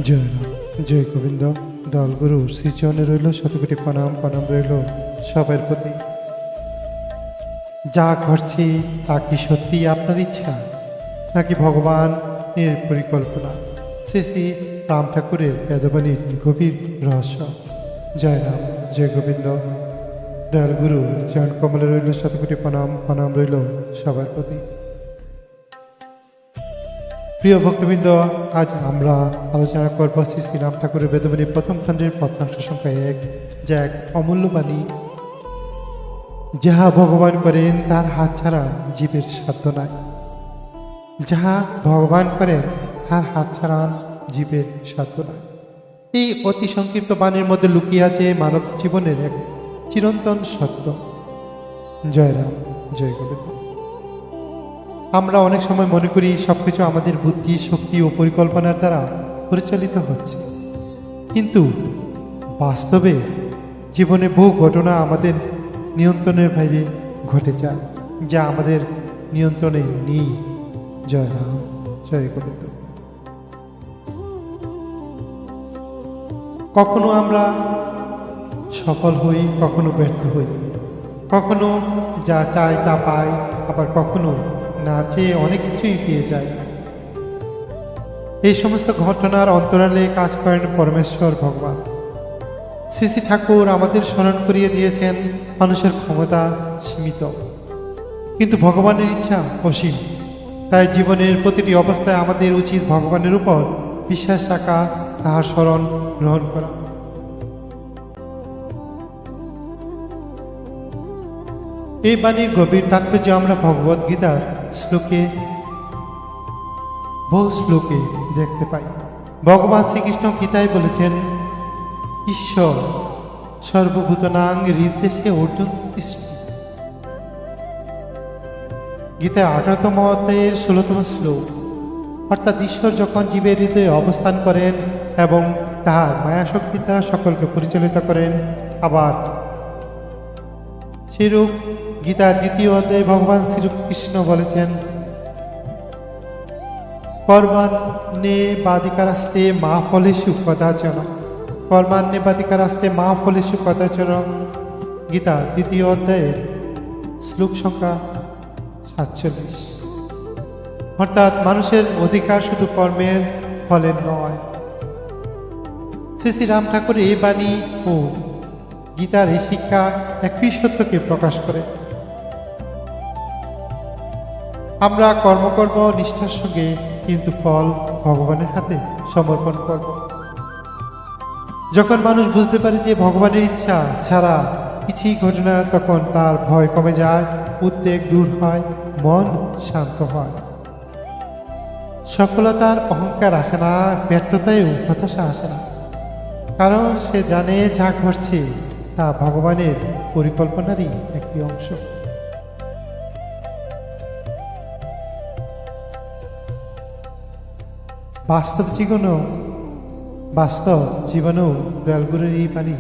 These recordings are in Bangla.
জয় রাম, জয় গোবিন্দ। দলগুরুর শ্রীচরণে রইল শতকোটি প্রণাম। প্রণাম রইল সবার প্রতি। যা ঘটছে তা কি সত্যি আপনার ইচ্ছা নাকি ভগবানের পরিকল্পনা? শ্রী শ্রী রাম ঠাকুরের বেদবাণীর গভীর রহস্য। জয় রাম, জয় গোবিন্দ। দয়ালগুরুর চরণ কমলে রইল শতকোটি প্রণাম। প্রণাম রইল সবার প্রতি। প্রিয় ভক্তবৃন্দ, আজ আমরা আলোচনা করব শ্রী শ্রী রাম ঠাকুরের বেদবাণী প্রথম খণ্ডের পদ্মাংশ সংখ্যা 1, যা এক অমূল্য বাণী। যাহা ভগবান করেন তার হাত ছাড়া জীবের সাধ্য নাই। যাহা ভগবান করেন তার হাত ছাড়া জীবের সাধ্য নাই। এই অতি সংক্ষিপ্ত বাণীর মধ্যে লুকিয়ে আছে মানব জীবনের এক চিরন্তন সত্য। জয় রাম, জয় গোবিন্দ। আমরা অনেক সময় মনে করি সবকিছু আমাদের বুদ্ধি, শক্তি ও পরিকল্পনার দ্বারা পরিচালিত হচ্ছে, কিন্তু বাস্তবে জীবনে বহু ঘটনা আমাদের নিয়ন্ত্রণের বাইরে ঘটে যায়, যা আমাদের নিয়ন্ত্রণে নেই। জয় রাম, জয় গোবিন্দ। কখনো আমরা সফল হই, কখনো ব্যর্থ হই, কখনো যা চাই তা পাই, আবার কখনো না চেয়ে অনেক কিছুই পেয়ে যায়। এই সমস্ত ঘটনার অন্তরালে কাজ করেন পরমেশ্বর ভগবান। শ্রী শ্রী ঠাকুর আমাদের স্মরণ করিয়ে দিয়েছেন মানুষের ক্ষমতা সীমিত, কিন্তু ভগবানের ইচ্ছা অসীম। তাই জীবনের প্রতিটি অবস্থায় আমাদের উচিত ভগবানের উপর বিশ্বাস রাখা, তাহার শরণ গ্রহণ করা। এই বাণীর গভীর তাৎপর্য আমরা ভগবদ গীতার বহু শ্লোকে দেখতে পাই। ভগবান শ্রীকৃষ্ণ গীতায় বলেছেন, ঈশ্বর সর্বভূতনাং হৃদ্দেশে অর্জুন তিষ্ঠতি। গীতার 18তম অধ্যায়ের 16তম শ্লোক। অর্থাৎ ঈশ্বর যখন জীবের হৃদয়ে অবস্থান করেন এবং তাহার মায়াশক্তির দ্বারা সকলকে পরিচালিত করেন, আবার সেরূপ গীতার 2য় অধ্যায়ে ভগবান শ্রীকৃষ্ণ বলেছেন, কর্মাণ্যে বাধিকারাস্তে মা ফলেষু কদাচন। কর্মাণ্যে বাধিকারাস্তে মা ফলেষু কদাচন। গীতা 2য় অধ্যায়ের শ্লোক সংখ্যা 47। অর্থাৎ মানুষের অধিকার শুধু কর্মের ফলের নয়। শ্রী শ্রী রাম ঠাকুর এই বাণী ও গীতার এই শিক্ষা একই সত্যকে প্রকাশ করে। আমরা কর্ম করব নিষ্ঠার সঙ্গে, কিন্তু ফল ভগবানের হাতে সমর্পণ করব। যখন মানুষ বুঝতে পারে যে ভগবানের ইচ্ছা ছাড়া কিছুই ঘটে না, তখন তার ভয় কমে যায়, উদ্বেগ দূর হয়, মন শান্ত হয়। সফলতার অহংকার আসে না, ব্যর্থতায়ও হতাশা আসে না, কারণ সে জানে যা ঘটছে তা ভগবানের পরিকল্পনারই একটি অংশ। বাস্তব জীবনেও দয়ালগুরুর এই বাণী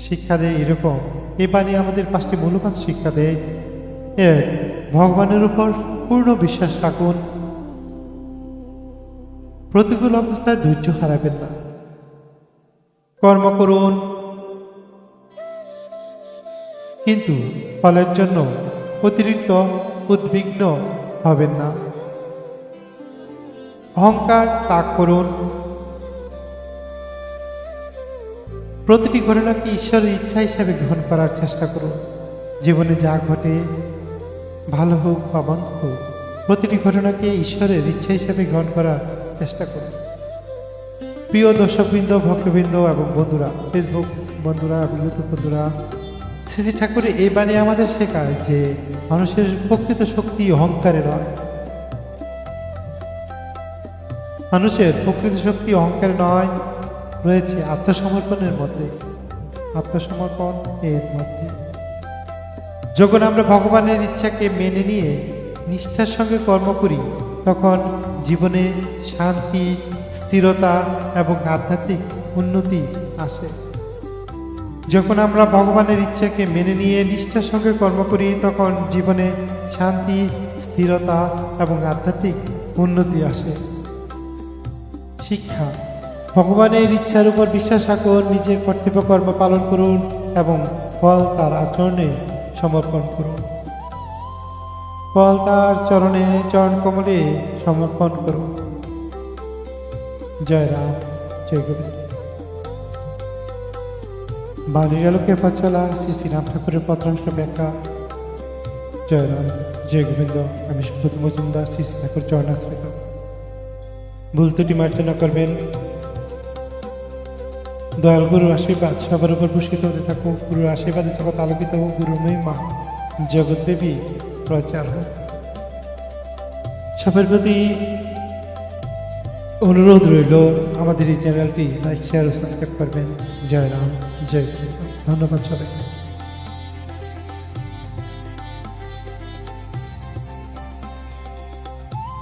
শিক্ষা দেয় এরকম। এই বাণী আমাদের 5টি মূল্যবান শিক্ষা দেয়। 1. ভগবানের উপর পূর্ণ বিশ্বাস রাখুন। প্রতিকূল অবস্থায় ধৈর্য হারাবেন না। কর্ম করুন, কিন্তু ফলের জন্য অতিরিক্ত উদ্বিগ্ন হবেন না। অহংকার ত্যাগ করুন। প্রতিটি ঘটনাকে ঈশ্বরের ইচ্ছা হিসাবে গ্রহণ করার চেষ্টা করুন। জীবনে যা ঘটে, ভালো হোক বা মন্দ হোক, প্রতিটি ঘটনাকে ঈশ্বরের ইচ্ছা হিসাবে গ্রহণ করার চেষ্টা করুন। প্রিয় দর্শকবৃন্দ, ভক্তবৃন্দ এবং বন্ধুরা, ফেসবুক বন্ধুরা এবং ইউটিউব বন্ধুরা, শ্রী শ্রী ঠাকুরের এই বাণী আমাদের শেখায় যে মানুষের প্রকৃত শক্তি অহংকারে নয়। মানুষের প্রকৃত শক্তি অহংকারে নয়, রয়েছে আত্মসমর্পণের মধ্যে। আত্মসমর্পণ এর মধ্যে যখন আমরা ভগবানের ইচ্ছাকে মেনে নিয়ে নিষ্ঠার সঙ্গে কর্ম করি, তখন জীবনে শান্তি, স্থিরতা এবং আধ্যাত্মিক উন্নতি আসে। যখন আমরা ভগবানের ইচ্ছাকে মেনে নিয়ে নিষ্ঠার সঙ্গে কর্ম করি, তখন জীবনে শান্তি, স্থিরতা এবং আধ্যাত্মিক উন্নতি আসে। শিক্ষা ভগবানের ইচ্ছার উপর বিশ্বাস রাখুন, নিজের কর্তব্য কর্ম পালন করুন এবং ফল তার আচরণে সমর্পণ করুন। ফল তার চরণ কমলে সমর্পণ করুন। জয় রাম, জয় গোবিন্দ। বাণীর আলোকে পথ চলা শ্রী শ্রীরাম ঠাকুরের পত্রাংশ ব্যাখ্যা। জয় রাম, জয় গোবিন্দ। আমি সুব্রত মজুমদার, শ্রী শ্রী ঠাকুর চরণাশ্রিত। ভুল ত্রুটি মার্জনা করবেন। দয়াল গুরুর আশীর্বাদ সবার উপর ভূষিত হতে থাকুক। গুরুর আশীর্বাদে জগৎ আলোকিত হোক। গুরুর মহিমা জগৎব্যাপী প্রচার হোক। সবার প্রতি অনুরোধ রইল, আমাদের এই চ্যানেলটি লাইক, শেয়ার ও সাবস্ক্রাইব করবেন। জয় রাম, জয় গোবিন্দ। ধন্যবাদ সবাই।